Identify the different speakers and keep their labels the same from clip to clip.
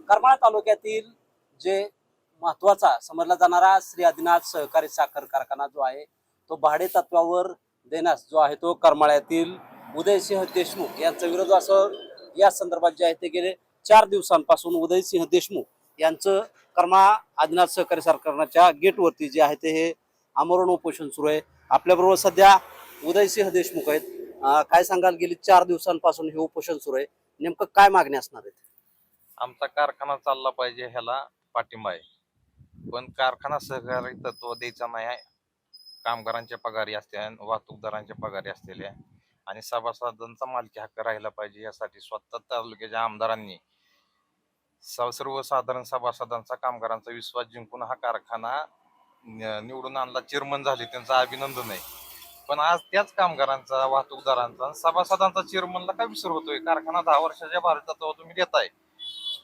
Speaker 1: करमाळा तालुक्यातील जे महत्वाचा समजला जाणारा श्री आदिनाथ सहकारी साखर कारखाना जो आहे तो भाडे तत्वावर देण्यास जो आहे तो करमाळ्यातील उदयसिंह देशमुख यांचा विरोध असं या संदर्भात जे आहे ते गेले 4 दिवसांपासून उदयसिंह देशमुख यांचं करमाळा आदिनाथ सहकारी कारखान्याच्या गेटवरती जे आहे ते हे आमरण उपोषण सुरू आहे। आपल्याबरोबर सध्या उदयसिंह देशमुख आहेत। काय सांगाल, गेली 4 दिवसांपासून हे उपोषण सुरू आहे, नेमकं काय मागणी असणार आहेत?
Speaker 2: आमचा कारखाना चालला पाहिजे ह्याला पाठिंबा आहे, पण कारखाना सहकारी तत्व द्यायचा नाही आहे। कामगारांच्या पगारी असते, वाहतूकदारांच्या पगारी असलेल्या आणि सभासदांचा मालकी हक्क राहिला पाहिजे यासाठी स्वतः तालुक्याच्या आमदारांनी सर्वसाधारण सभासदांचा कामगारांचा विश्वास जिंकून हा कारखाना निवडून आणला, चेअरमन झाले, त्यांचं अभिनंदन आहे। पण आज त्याच कामगारांचा, वाहतूकदारांचा, सभासदांचा चेअरमनला काय विसर होतोय? कारखाना 10 वर्षाच्या भारतात तुम्ही देताय,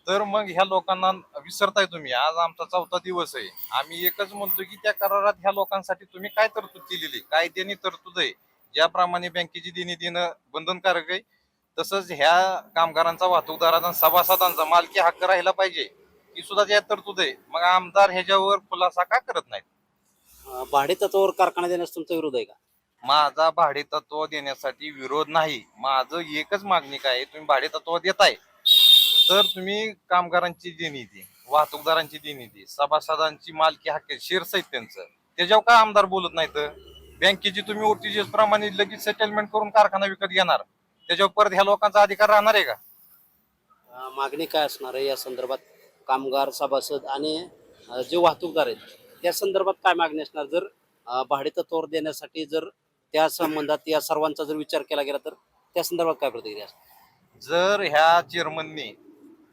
Speaker 2: तर मग ह्या लोकांना विसरताय तुम्ही। आज आमचा 4था दिवस आहे, आम्ही एकच म्हणतो की त्या करारात ह्या लोकांसाठी तुम्ही काय तरतूद केलेली, कायद्याने तरतूद आहे, ज्याप्रमाणे बँकेची देणी देणं बंधनकारक आहे तसंच ह्या कामगारांचा, वाहतूकदारांचा, सभासदांचा मालकी हक्क राहिला पाहिजे ही सुद्धा ज्या तरतूद आहे। मग आमदार ह्याच्यावर खुलासा का करत नाहीत?
Speaker 1: भाडे तत्वावर कारखाना देण्यास तुमचा विरोध आहे का?
Speaker 2: माझा भाडे तत्व देण्यासाठी विरोध नाही, माझं एकच मागणी काय आहे, तुम्ही भाडे तत्व देताय तर तुम्ही कामगारांची देणी दे, वाहतूकदारांची देणी दे, सभासदांची मालकी हक्क शेअर्स आहेत त्यांचं, त्याच्यावर का आमदार बोलत नाहीत? बँकेची तुम्ही ओटीजीएस प्रमाणे लगेच सेटलमेंट करून कारखाना विकत घेणार, त्याच्यावर परत ह्या लोकांचा अधिकार राहणार आहे का?
Speaker 1: मागणी काय असणार आहे या संदर्भात? कामगार, सभासद आणि जे वाहतूकदार आहेत त्या संदर्भात काय मागणी असणार? जर भाडे तत्वावर देण्यासाठी जर त्या संबंधात या सर्वांचा जर विचार केला गेला तर त्या संदर्भात काय प्रतिक्रिया असणार?
Speaker 2: जर ह्या चेअरमननी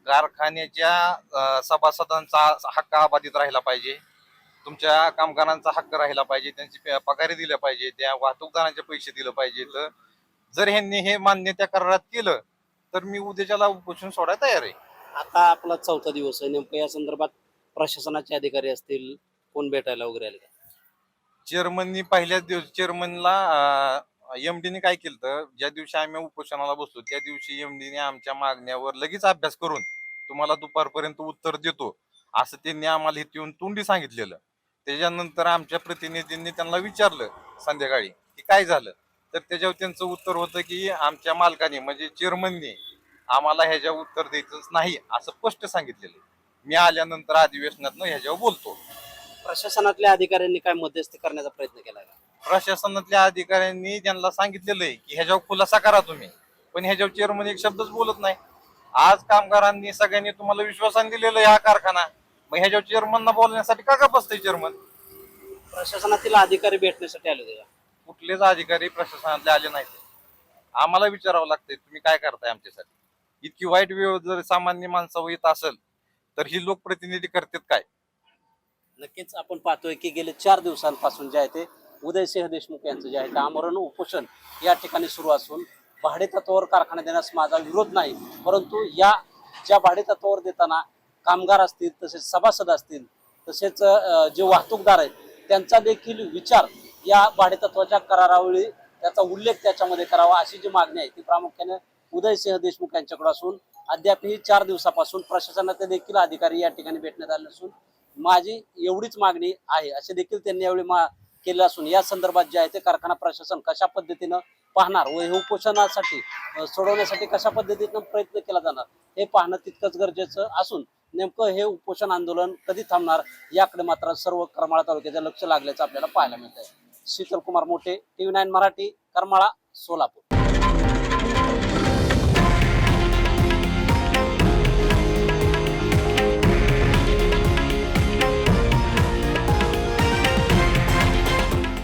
Speaker 2: कारखान्याच्या सभासदांचा हक्क अबाधित राहिला पाहिजे, तुमच्या कामगारांचा हक्क राहिला पाहिजे, त्यांची पगारी दिल्या पाहिजे, त्या वाहतूकदारांचे पैसे दिले पाहिजे, तर जर ह्यांनी हे मान्य त्या करारात केलं तर मी उद्याच्याला उपोषण सोडायला तयार आहे।
Speaker 1: आता आपला 4था दिवस आहे, नेमकं या संदर्भात प्रशासनाचे अधिकारी असतील, कोण भेटायला वगैरे आले का?
Speaker 2: चेअरमननी पहिल्याच दिवस चेअरमनला एमडीने काय केलं तर ज्या दिवशी आम्ही उपोषणाला बसलो त्या दिवशी एमडीने आमच्या मागण्यावर लगेच अभ्यास करून तुम्हाला दुपारपर्यंत उत्तर देतो असं त्यांनी आम्हाला इथे येऊन तोंडी सांगितलेलं। त्याच्यानंतर आमच्या प्रतिनिधींनी त्यांना विचारलं संध्याकाळी की काय झालं, तर त्याच्यावर त्यांचं उत्तर होतं की आमच्या मालकाने म्हणजे चेअरमनने आम्हाला ह्याच्यावर उत्तर द्यायचंच नाही असं स्पष्ट सांगितलेलं। मी आल्यानंतर अधिवेशनात ह्याच्यावर बोलतो।
Speaker 1: प्रशासनातल्या अधिकाऱ्यांनी काय मध्यस्थी करण्याचा प्रयत्न केला का?
Speaker 2: प्रशासनातल्या अधिकाऱ्यांनी त्यांना सांगितलेलं आहे की ह्याच्यावर खुलासा करा तुम्ही, पण ह्याच्यावर चेअरमन एक शब्दच बोलत नाही। आज कामगारांनी सगळ्यांनी तुम्हाला विश्वासाने दिलेलं आहे हा कारखाना, मग ह्याच्यावर चेअरमनना बोलण्यासाठी का बसतंय चेअरमन?
Speaker 1: प्रशासनातील अधिकारी भेटण्यासाठी आले होते का?
Speaker 2: कुठलेच अधिकारी प्रशासनातले आले नाहीत। आम्हाला विचारावं लागतंय तुम्ही काय करताय आमच्यासाठी? इतकी वाईट वेळ जर सामान्य माणसावर येत असेल तर ही लोकप्रतिनिधी करतात काय?
Speaker 1: नक्कीच आपण पाहतोय की गेले 4 दिवसांपासून जे आहे ते उदयसिंह देशमुख यांचं जे आहे ते आमरण उपोषण या ठिकाणी सुरू असून भाडे तत्वावर कारखाना देण्यास माझा विरोध नाही, परंतु या ज्या भाडे तत्वावर देताना कामगार असतील, तसेच सभासद असतील, तसेच जे वाहतूकदार आहेत त्यांचा देखील विचार या भाडे तत्वाच्या करारावेळी त्याचा उल्लेख त्याच्यामध्ये करावा अशी जी मागणी आहे ती प्रामुख्याने उदयसिंह देशमुख यांच्याकडे असून अद्यापही 4 दिवसापासून प्रशासनाचे देखील अधिकारी या ठिकाणी भेटण्यात आले असून माझी एवढीच मागणी आहे असे देखील त्यांनी यावेळी केलं असून या संदर्भात जे आहे ते कारखाना प्रशासन कशा पद्धतीनं पाहणार व हे उपोषणासाठी सोडवण्यासाठी कशा पद्धतीनं प्रयत्न केला जाणार हे पाहणं तितकंच गरजेचं असून नेमकं हे उपोषण आंदोलन कधी थांबणार याकडे मात्र सर्व करमाळा तालुक्याचं लक्ष लागल्याचं आपल्याला पाहायला मिळत आहे। शीतल कुमार मोठे, TV9 मराठी, करमाळा, सोलापूर।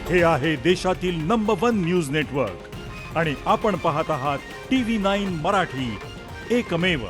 Speaker 3: हे आहे देशातील नंबर 1 न्यूज नेटवर्क आणि आपण पाहत आहात TV9 मराठी, एकमेव।